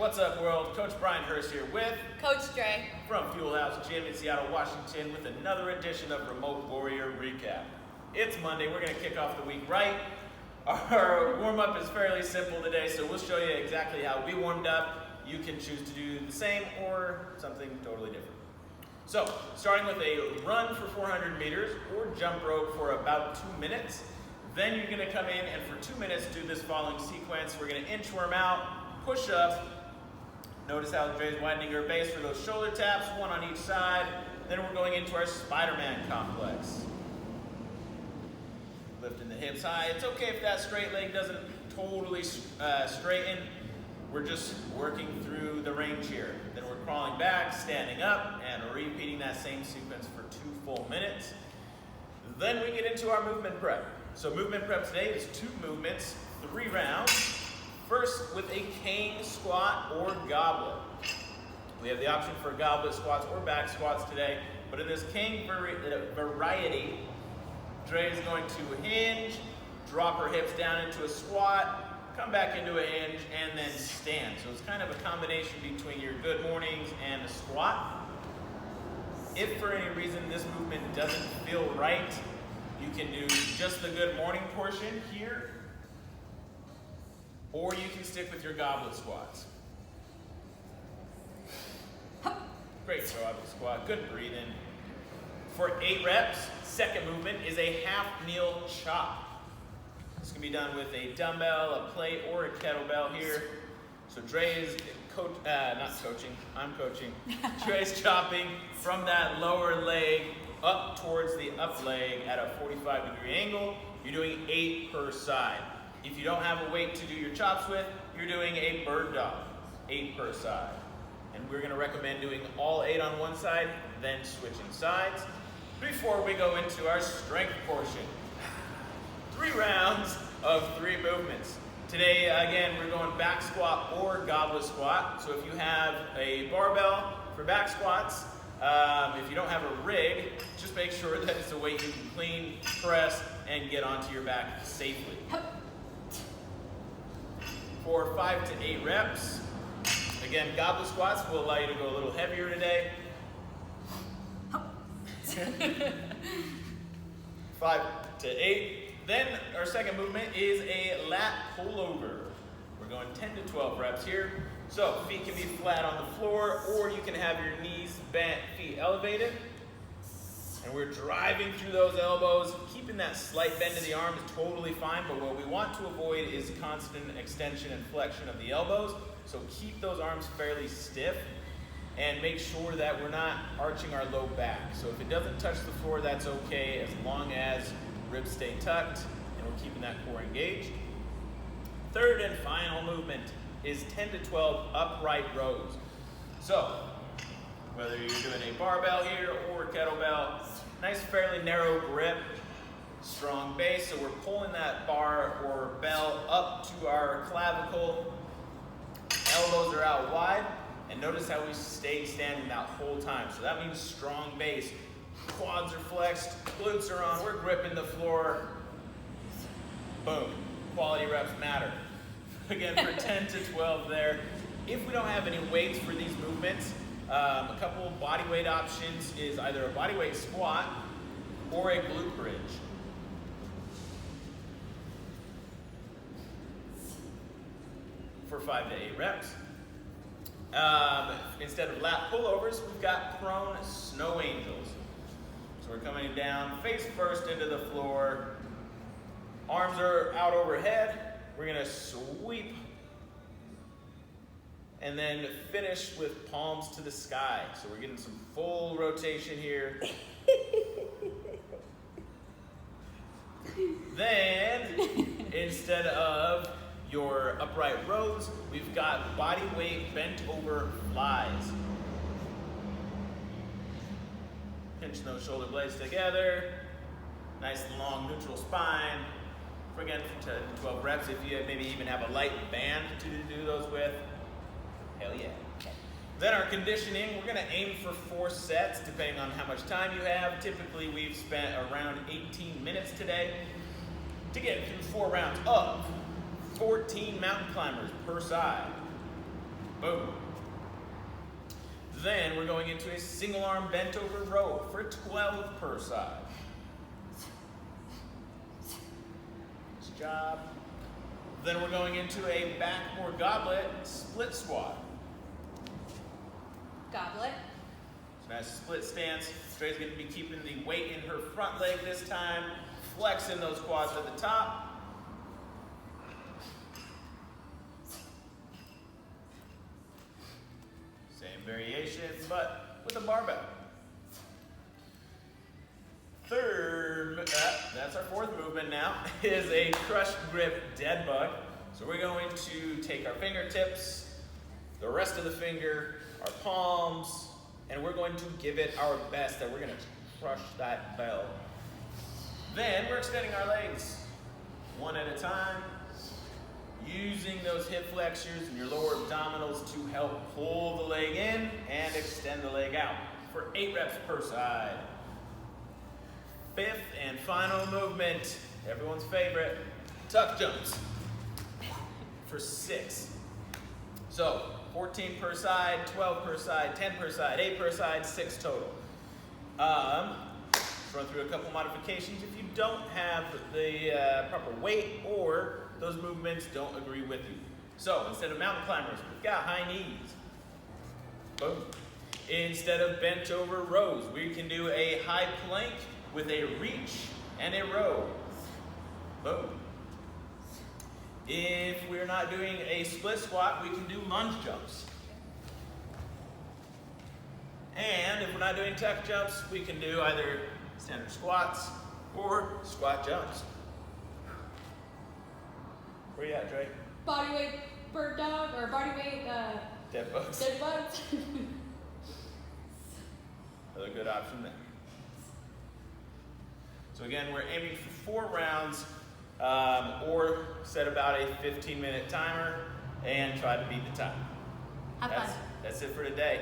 What's up, world? Coach Brian Hurst here with Coach Dre from Fuel House Gym in Seattle, Washington with another edition of Remote Warrior Recap. It's Monday. We're going to kick off the week right. Our warm-up is fairly simple today, so we'll show you exactly how we warmed up. You can choose to do the same or something totally different. So, starting with a run for 400 meters or jump rope for about 2 minutes. Then you're going to come in and for 2 minutes do this following sequence. We're going to inchworm out, push up. Notice how Dre's widening her base for those shoulder taps, one on each side. Then we're going into our Spider-Man complex. Lifting the hips high. It's okay if that straight leg doesn't totally straighten. We're just working through the range here. Then we're crawling back, standing up, and repeating that same sequence for 2 full minutes. Then we get into our movement prep. So movement prep today is 2 movements, 3 rounds. First with a Kang squat or goblet. We have the option for goblet squats or back squats today, but in this Kang variety, Dre is going to hinge, drop her hips down into a squat, come back into a hinge, and then stand. So it's kind of a combination between your good mornings and a squat. If for any reason this movement doesn't feel right, you can do just the good morning portion here, or you can stick with your goblet squats. Great goblet squat, good breathing. For 8 reps, second movement is a half kneel chop. This can be done with a dumbbell, a plate, or a kettlebell here. So Dre is I'm coaching. Dre's chopping from that lower leg up towards the up leg at a 45-degree angle. You're doing 8 per side. If you don't have a weight to do your chops with, you're doing a bird dog, 8 per side. And we're gonna recommend doing all 8 on one side, then switching sides. Before we go into our strength portion, 3 rounds of 3 movements. Today, again, we're going back squat or goblet squat. So if you have a barbell for back squats, if you don't have a rig, just make sure that it's a weight you can clean, press, and get onto your back safely. For 5 to 8 reps, again, goblet squats will allow you to go a little heavier today. 5 to 8. Then our second movement is a lat pullover. We're going 10 to 12 reps here. So feet can be flat on the floor, or you can have your knees bent, feet elevated. And we're driving through those elbows. Keeping that slight bend of the arm is totally fine, but what we want to avoid is constant extension and flexion of the elbows. So keep those arms fairly stiff and make sure that we're not arching our low back. So if it doesn't touch the floor, that's okay, as long as ribs stay tucked and we're keeping that core engaged. Third and final movement is 10 to 12 upright rows. So whether you're doing a barbell here or a kettlebell, nice fairly narrow grip, strong base, so we're pulling that bar or bell up to our clavicle. Elbows are out wide, and notice how we stay standing that whole time. So that means strong base. Quads are flexed, glutes are on, we're gripping the floor. Boom, quality reps matter. Again, for 10 to 12 there. If we don't have any weights for these movements, a couple body weight options is either a body weight squat or a glute bridge. For 5 to 8 reps. Instead of lat pullovers, we've got prone snow angels. So we're coming down face first into the floor. Arms are out overhead. We're gonna sweep and then finish with palms to the sky. So we're getting some full rotation here. Then, instead of your upright rows, we've got body weight bent over flies. Pinch those shoulder blades together. Nice long neutral spine. Again, for 10 to 12 reps, if you maybe even have a light band to do those with, hell yeah. Then our conditioning, we're gonna aim for 4 sets, depending on how much time you have. Typically, we've spent around 18 minutes today to get through 4 rounds of 14 mountain climbers per side. Boom. Then we're going into a single arm bent over row for 12 per side. Nice job. Then we're going into a back or goblet split squat. Goblet. Nice split stance. Stray's going to be keeping the weight in her front leg this time, flexing those quads at the top. Same variation, but with a barbell. That's our fourth movement now, is a crush grip dead bug. So we're going to take our fingertips, the rest of the finger, our palms, and we're going to give it our best, that we're going to crush that bell. Then we're extending our legs one at a time, using those hip flexors and your lower abdominals to help pull the leg in and extend the leg out for 8 reps per side. Fifth and final movement, everyone's favorite, tuck jumps for 6. So 14 per side, 12 per side, 10 per side, 8 per side, 6 total. Let's run through a couple modifications if you don't have the proper weight or those movements don't agree with you. So instead of mountain climbers, we've got high knees. Boom. Instead of bent over rows, we can do a high plank with a reach and a row. Boom. If we're not doing a split squat, we can do lunge jumps. And if we're not doing tuck jumps, we can do either standard squats or squat jumps. Where you at, Dre? Bodyweight bird dog, or bodyweight dead bugs. dead bugs. Another good option there. So again, we're aiming for 4 rounds, or set about a 15-minute timer and try to beat the time. Have fun. That's it for today.